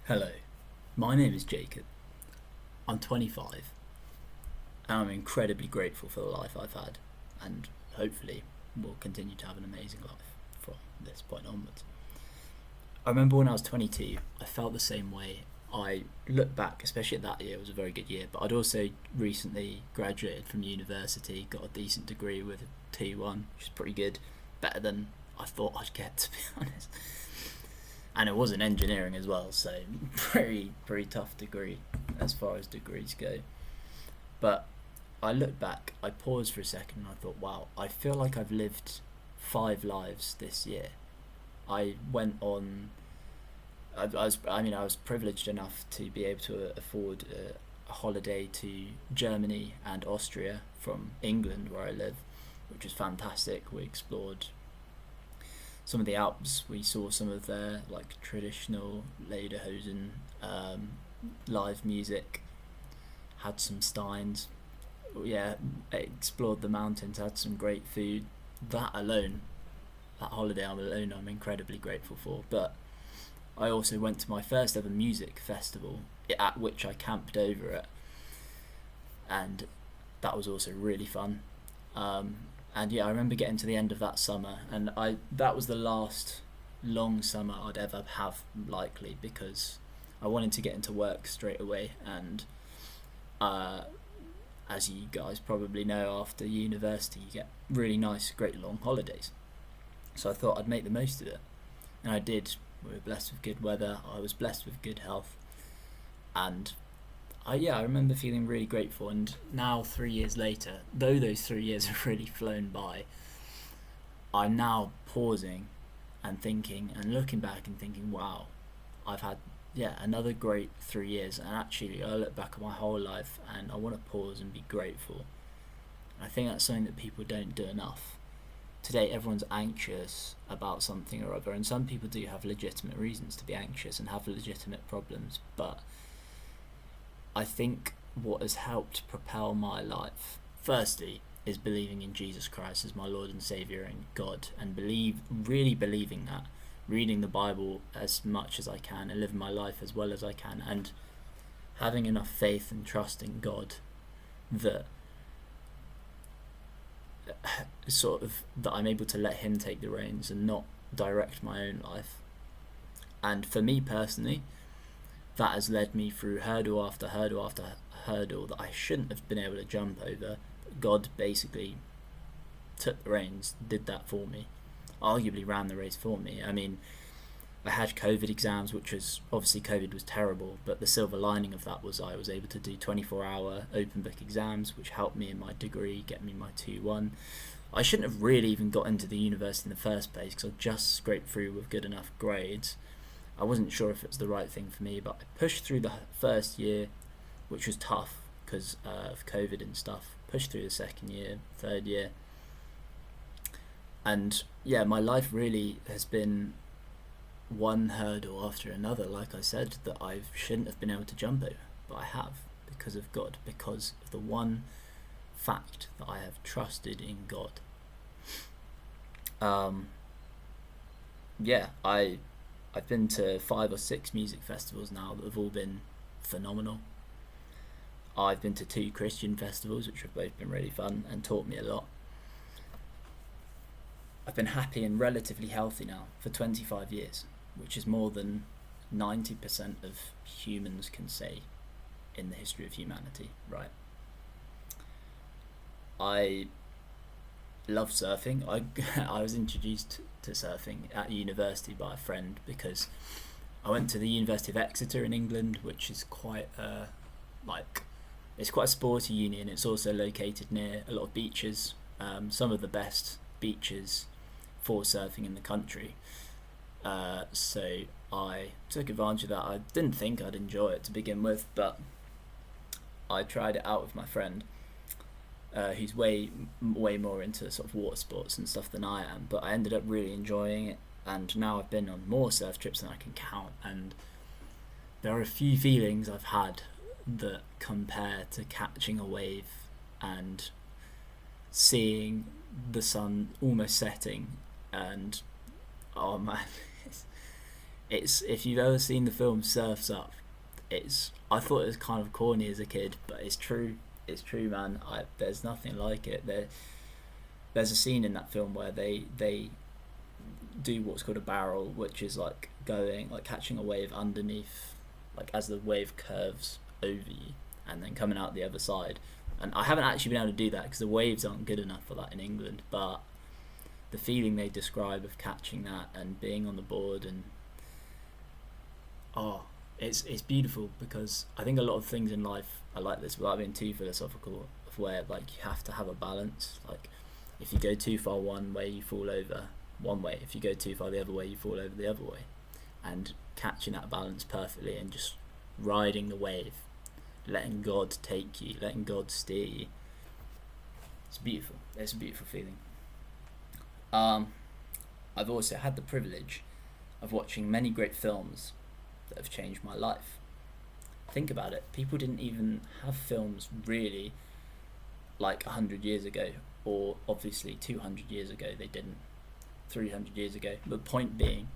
Hello, my name is Jacob. I'm 25 and I'm incredibly grateful for the life I've had and hopefully will continue to have an amazing life from this point onwards. I remember when I was 22, I felt the same way. I look back, especially at that year, it was a very good year, but I'd also recently graduated from university, got a decent degree with a 2-1, which is pretty good, better than I thought I'd get, to be honest. And it was in engineering as well, so pretty tough degree as far as degrees go. But I looked back, I paused for a second, and I thought, wow, I feel like I've lived 5 lives this year. I went on. I was privileged enough to be able to afford a holiday to Germany and Austria from England, where I live, which was fantastic. We explored some of the Alps. We saw some of their like traditional lederhosen, live music. Had some steins. Yeah, explored the mountains. Had some great food. That alone, that holiday alone, I'm incredibly grateful for. But I also went to my first ever music festival, at which I camped over at, and that was also really fun. And yeah, I remember getting to the end of that summer, and that was the last long summer I'd ever have, likely, because I wanted to get into work straight away. And as you guys probably know, after university you get really nice, great long holidays. So I thought I'd make the most of it, and I did. We were blessed with good weather. I was blessed with good health, and I remember feeling really grateful. And now, 3 years later, though those 3 years have really flown by, I'm now pausing and thinking and looking back and thinking, wow, I've had another great 3 years. And actually, I look back at my whole life and I want to pause and be grateful. I think that's something that people don't do enough. Today, everyone's anxious about something or other, and some people do have legitimate reasons to be anxious and have legitimate problems, but I think what has helped propel my life, firstly, is believing in Jesus Christ as my Lord and Saviour and God, and really believing that, reading the Bible as much as I can and living my life as well as I can, and having enough faith and trust in God that that I'm able to let Him take the reins and not direct my own life. And for me personally, that has led me through hurdle after hurdle after hurdle that I shouldn't have been able to jump over. God basically took the reins, did that for me, arguably ran the race for me. I mean, I had COVID exams, which was, obviously COVID was terrible, but the silver lining of that was I was able to do 24-hour open book exams, which helped me in my degree, get me my 2-1. I shouldn't have really even got into the university in the first place, because I just scraped through with good enough grades. I wasn't sure if it was the right thing for me, but I pushed through the first year, which was tough because of COVID and stuff. Pushed through the second year, third year. And yeah, my life really has been one hurdle after another, like I said, that I shouldn't have been able to jump over, but I have, because of God, because of the one fact that I have trusted in God. I've been to 5 or 6 music festivals now that have all been phenomenal. I've been to 2 Christian festivals, which have both been really fun and taught me a lot. I've been happy and relatively healthy now for 25 years, which is more than 90% of humans can say in the history of humanity, right? I love surfing. I was introduced to surfing at university by a friend because I went to the University of Exeter in England, which is quite it's quite a sporty uni, and it's also located near a lot of beaches, some of the best beaches for surfing in the country. So I took advantage of that. I didn't think I'd enjoy it to begin with, but I tried it out with my friend, who's way more into sort of water sports and stuff than I am, but I ended up really enjoying it, and now I've been on more surf trips than I can count, and there are a few feelings I've had that compare to catching a wave and seeing the sun almost setting, and oh man, It's, if you've ever seen the film Surf's Up, it's, I thought it was kind of corny as a kid, but it's true. It's true, man. There's nothing like it. There's a scene in that film where they do what's called a barrel, which is like going, like catching a wave underneath, like as the wave curves over you, and then coming out the other side. And I haven't actually been able to do that because the waves aren't good enough for that in England. But the feeling they describe of catching that and being on the board, and it's beautiful, because I think a lot of things in life are like this, without being too philosophical, of where like you have to have a balance. Like if you go too far one way, you fall over one way. If you go too far the other way, you fall over the other way. And catching that balance perfectly and just riding the wave, letting God take you, letting God steer you. It's beautiful. It's a beautiful feeling. I've also had the privilege of watching many great films that have changed my life. Think about it. People didn't even have films really like 100 years ago, or obviously 200 years ago they didn't, 300 years ago. The point being,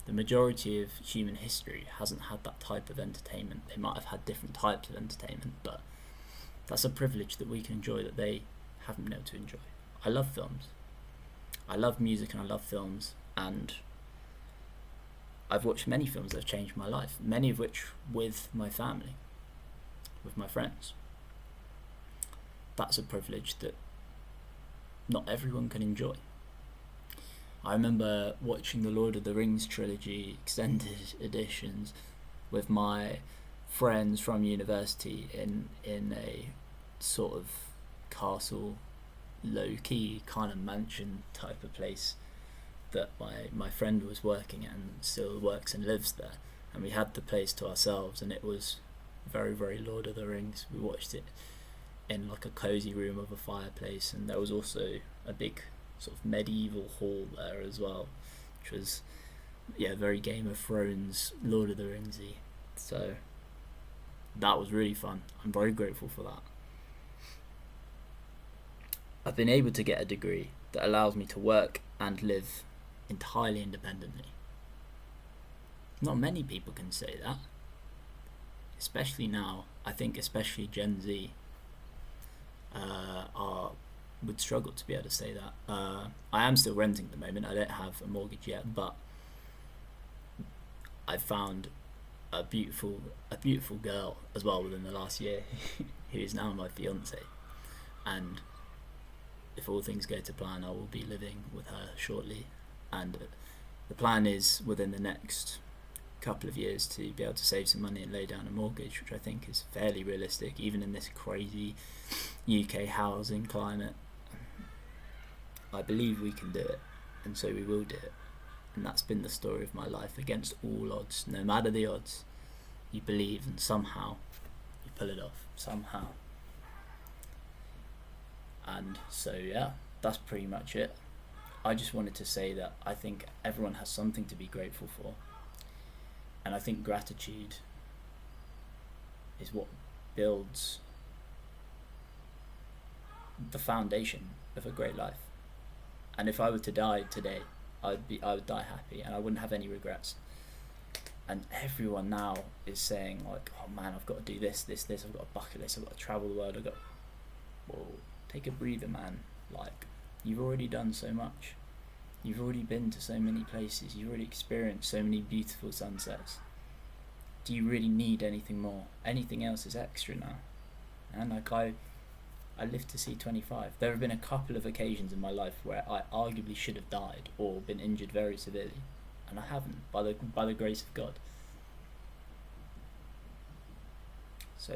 the majority of human history hasn't had that type of entertainment. They might have had different types of entertainment, but that's a privilege that we can enjoy that they haven't been able to enjoy. I love films. I love music and I love films, and I've watched many films that have changed my life, many of which with my family, with my friends. That's a privilege that not everyone can enjoy. I remember watching the Lord of the Rings trilogy extended editions with my friends from university in a sort of castle, low-key kind of mansion type of place that my friend was working at and still works and lives there, and we had the place to ourselves, and it was very, very Lord of the Rings. We watched it in like a cozy room of a fireplace, and there was also a big sort of medieval hall there as well, which was very Game of Thrones, Lord of the Ringsy. So that was really fun. I'm very grateful for that. I've been able to get a degree that allows me to work and live entirely independently. Not many people can say that, especially now. I think especially Gen Z would struggle to be able to say that. I am still renting at the moment. I don't have a mortgage yet, but I've found a beautiful girl as well within the last year who is now my fiance, and if all things go to plan, I will be living with her shortly, and the plan is within the next couple of years to be able to save some money and lay down a mortgage, which I think is fairly realistic even in this crazy UK housing climate. I believe we can do it, and so we will do it. And that's been the story of my life, against all odds. No matter the odds, you believe, and somehow you pull it off, somehow. And so that's pretty much it. I just wanted to say that I think everyone has something to be grateful for, and I think gratitude is what builds the foundation of a great life. And if I were to die today, I would die happy, and I wouldn't have any regrets. And everyone now is saying like, oh man, I've got to do this, I've got a bucket list, I've got to travel the world, well, take a breather, man. Like, you've already done so much. You've already been to so many places. You've already experienced so many beautiful sunsets. Do you really need anything more? Anything else is extra now. And like I lived to see 25. There have been a couple of occasions in my life where I arguably should have died or been injured very severely, and I haven't, by the grace of God. So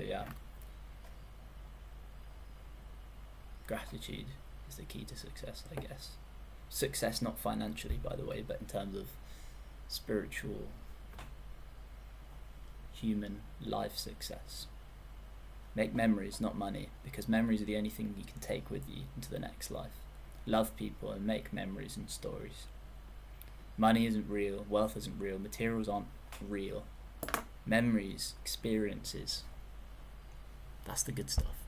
gratitude is the key to success, I guess. Success not financially, by the way, but in terms of spiritual, human life success. Make memories, not money, because memories are the only thing you can take with you into the next life. Love people and make memories and stories. Money isn't real, wealth isn't real, materials aren't real. Memories, experiences, that's the good stuff.